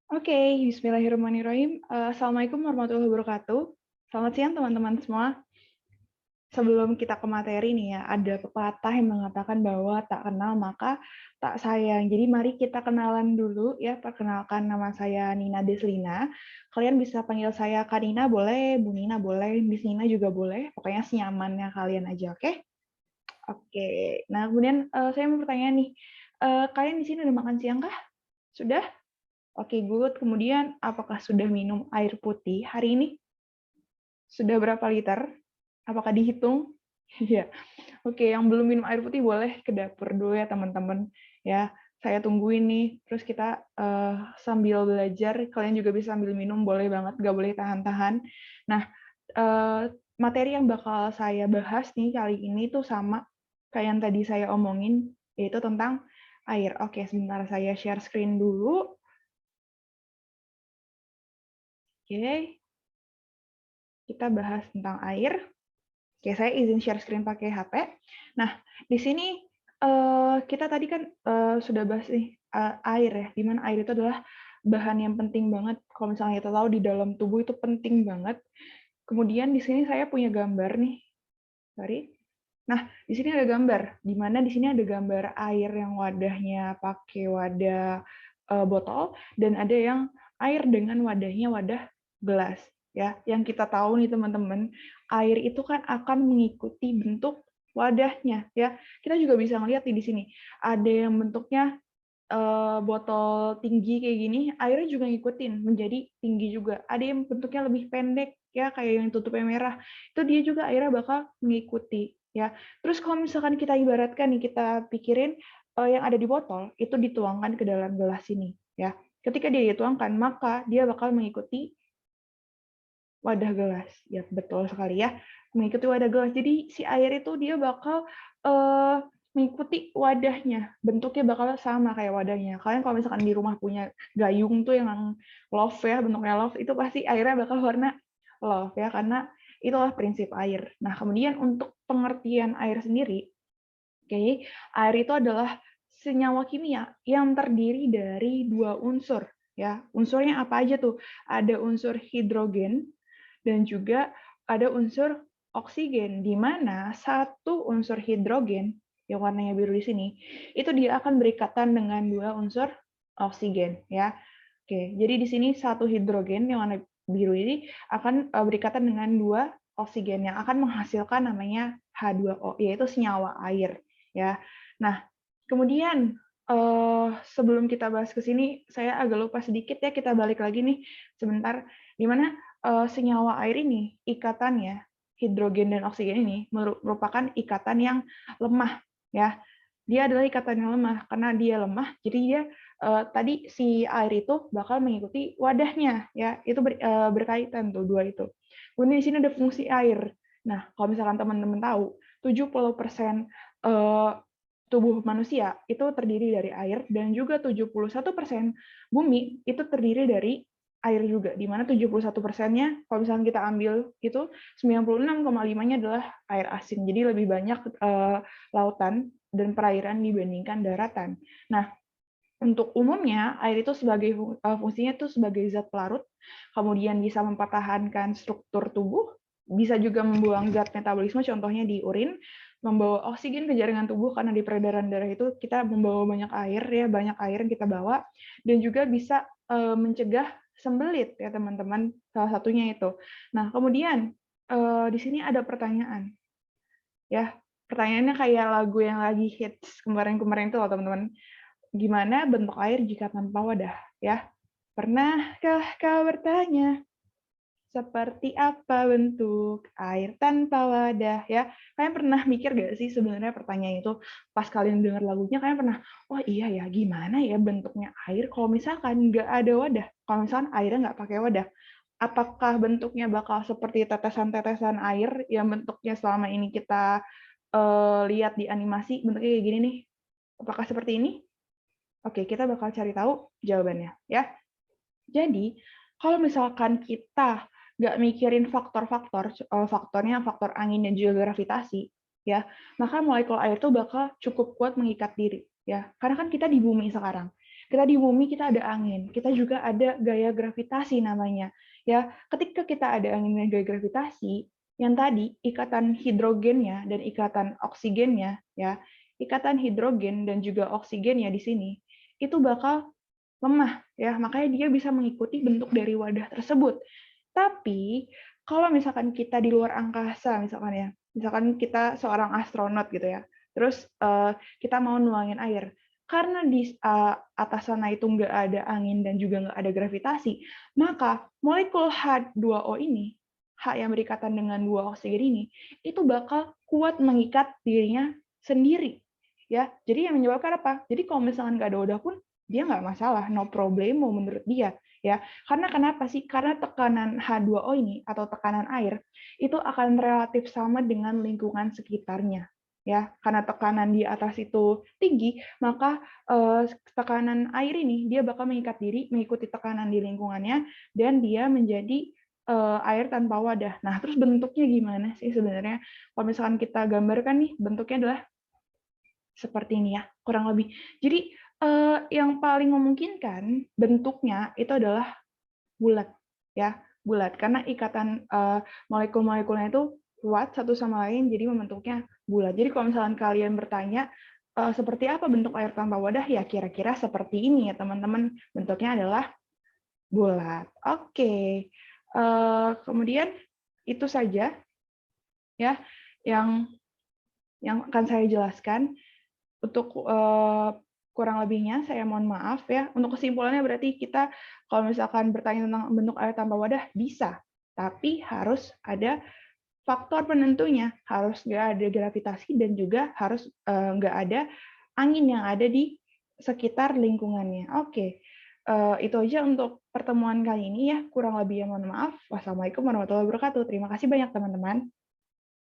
Oke, bismillahirrahmanirrahim. Assalamualaikum warahmatullahi wabarakatuh. Selamat siang teman-teman semua. Sebelum kita ke materi nih ya, ada pepatah yang mengatakan bahwa tak kenal maka tak sayang. Jadi mari kita kenalan dulu ya. Perkenalkan, nama saya Nina Deslina. Kalian bisa panggil saya Kak Nina boleh, Bu Nina boleh, Miss Nina juga boleh. Pokoknya senyamannya kalian aja, oke? Oke. Nah, kemudian saya mau bertanya nih, kalian di sini udah makan siang kah? Sudah? Oke, good. Kemudian, apakah sudah minum air putih hari ini? Sudah berapa liter? Apakah dihitung? Iya. Oke, yang belum minum air putih boleh ke dapur dulu ya, teman-teman. Ya, saya tungguin nih. Terus kita sambil belajar, kalian juga bisa sambil minum, boleh banget, nggak boleh tahan-tahan. Nah, materi yang bakal saya bahas nih kali ini tuh sama kayak yang tadi saya omongin, yaitu tentang air. Oke, sebentar saya share screen dulu. Oke, kita bahas tentang air. Oke, saya izin share screen pakai HP. Nah, di sini kita tadi kan sudah bahas nih air ya, di mana air itu adalah bahan yang penting banget. Kalau misalnya kita tahu di dalam tubuh itu penting banget. Kemudian di sini saya punya gambar nih. Sorry. Nah, di sini ada gambar, di mana di sini ada gambar air yang wadahnya pakai wadah botol, dan ada yang air dengan wadahnya wadah gelas. Ya, yang kita tahu nih teman-teman, air itu kan akan mengikuti bentuk wadahnya. Ya, kita juga bisa ngelihat di sini ada yang bentuknya botol tinggi kayak gini, airnya juga ngikutin menjadi tinggi juga. Ada yang bentuknya lebih pendek ya, kayak yang tutupnya merah. Itu dia juga airnya bakal mengikuti ya. Terus kalau misalkan kita ibaratkan nih, kita pikirin yang ada di botol itu dituangkan ke dalam gelas ini ya. Ketika dia dituangkan, maka dia bakal mengikuti wadah gelas. Ya, betul sekali ya. Mengikuti wadah gelas. Jadi si air itu dia bakal mengikuti wadahnya. Bentuknya bakal sama kayak wadahnya. Kalian kalau misalkan di rumah punya gayung tuh yang love ya, bentuknya love, itu pasti airnya bakal warna love ya, karena itulah prinsip air. Nah, kemudian untuk pengertian air sendiri, oke, air itu adalah senyawa kimia yang terdiri dari dua unsur ya. Unsurnya apa aja tuh? Ada unsur hidrogen dan juga ada unsur oksigen, di mana satu unsur hidrogen yang warnanya biru di sini itu dia akan berikatan dengan dua unsur oksigen ya. Oke, jadi di sini satu hidrogen yang warna biru ini akan berikatan dengan dua oksigen yang akan menghasilkan namanya H2O, yaitu senyawa air ya. Nah, kemudian sebelum kita bahas ke sini, saya agak lupa sedikit ya, kita balik lagi nih sebentar, di mana senyawa air ini, ikatannya, hidrogen dan oksigen ini merupakan ikatan yang lemah ya. Dia adalah ikatan yang lemah. Karena dia lemah, jadi dia tadi si air itu bakal mengikuti wadahnya ya. Itu berkaitan tuh dua itu. Kemudian di sini ada fungsi air. Nah, kalau misalkan teman-teman tahu, 70% tubuh manusia itu terdiri dari air, dan juga 71% bumi itu terdiri dari air juga, di mana 71%-nya kalau misalnya kita ambil itu 96,5-nya adalah air asin. Jadi lebih banyak lautan dan perairan dibandingkan daratan. Nah, untuk umumnya air itu sebagai fungsinya itu sebagai zat pelarut, kemudian bisa mempertahankan struktur tubuh, bisa juga membuang zat metabolisme, contohnya di urin, membawa oksigen ke jaringan tubuh karena di peredaran darah itu kita membawa banyak air ya, banyak air yang kita bawa, dan juga bisa mencegah sembelit ya teman-teman, salah satunya itu. Nah, kemudian di sini ada pertanyaan ya. Pertanyaannya kayak lagu yang lagi hits kemarin-kemarin itu loh teman-teman. Gimana bentuk air jika tanpa wadah? Ya, pernahkah kau bertanya seperti apa bentuk air tanpa wadah? Ya, kalian pernah mikir gak sih sebenarnya pertanyaan itu pas kalian dengar lagunya, kalian pernah, oh iya ya, gimana ya bentuknya air kalau misalkan nggak ada wadah? Kalau misalkan airnya nggak pakai wadah, apakah bentuknya bakal seperti tetesan-tetesan air yang bentuknya selama ini kita lihat di animasi, bentuknya kayak gini nih? Apakah seperti ini? Oke, kita bakal cari tahu jawabannya ya. Jadi, kalau misalkan kita nggak mikirin faktor-faktor, faktornya faktor angin dan juga gravitasi, ya, maka molekul air itu bakal cukup kuat mengikat diri, ya. Karena kan kita di bumi sekarang. Kita di bumi kita ada angin, kita juga ada gaya gravitasi namanya. Ya, ketika kita ada angin dan gaya gravitasi, yang tadi ikatan hidrogennya dan ikatan oksigennya, ya, ikatan hidrogen dan juga oksigennya di sini itu bakal lemah, ya. Makanya dia bisa mengikuti bentuk dari wadah tersebut. Tapi kalau misalkan kita di luar angkasa, misalkan kita seorang astronot gitu ya, terus kita mau nuangin air, karena di atas sana itu nggak ada angin dan juga nggak ada gravitasi, maka molekul H2O ini, H yang berikatan dengan dua oksigen ini, itu bakal kuat mengikat dirinya sendiri. Ya, jadi yang menyebabkan apa? Jadi kalau misalkan nggak ada wadah pun, dia nggak masalah, no problemo menurut dia. Ya, karena kenapa sih? Karena tekanan H2O ini atau tekanan air itu akan relatif sama dengan lingkungan sekitarnya. Ya, karena tekanan di atas itu tinggi, maka tekanan air ini dia bakal mengikat diri, mengikuti tekanan di lingkungannya, dan dia menjadi air tanpa wadah. Nah, terus bentuknya gimana sih sebenarnya? Kalau misalkan kita gambarkan nih, bentuknya adalah seperti ini ya, kurang lebih. Jadi yang paling memungkinkan bentuknya itu adalah bulat, ya, bulat. Karena ikatan molekul-molekulnya itu kuat satu sama lain, jadi membentuknya bulat. Jadi kalau misalnya kalian bertanya seperti apa bentuk air tanpa wadah, ya kira-kira seperti ini ya teman-teman. Bentuknya adalah bulat. Oke. Kemudian itu saja ya yang akan saya jelaskan. Untuk kurang lebihnya saya mohon maaf ya. Untuk kesimpulannya berarti kita kalau misalkan bertanya tentang bentuk air tanpa wadah bisa, tapi harus ada faktor penentunya, harus nggak ada gravitasi dan juga harus nggak ada angin yang ada di sekitar lingkungannya. Oke, itu aja untuk pertemuan kali ini ya. Kurang lebihnya mohon maaf. Wassalamualaikum warahmatullahi wabarakatuh. Terima kasih banyak teman-teman.